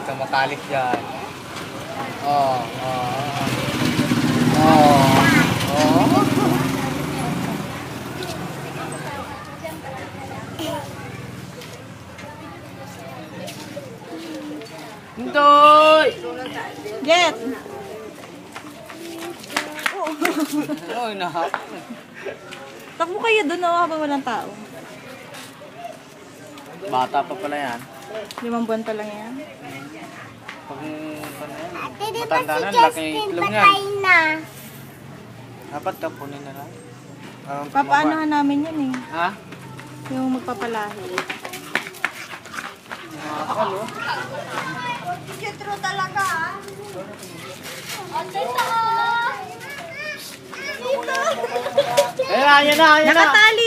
ka makalit dyan. Oh, oh, oh, oh. Hintoy! Jet! Ay, nahap. Takbo kayo doon habang walang tao. Bata pa pala yan. 5 buwan pa lang yan. Pag ano yan, Ate, di ba matanda si na, laki Justin itlog niyan. patay na? Dapat kapunin na lang. Papaanohan namin yan eh. Ha? Yung magpapalahi. Nakakal, oh. True talaga ah. Ate, ito! Ayan na, ayan na, ayan na. Nakatali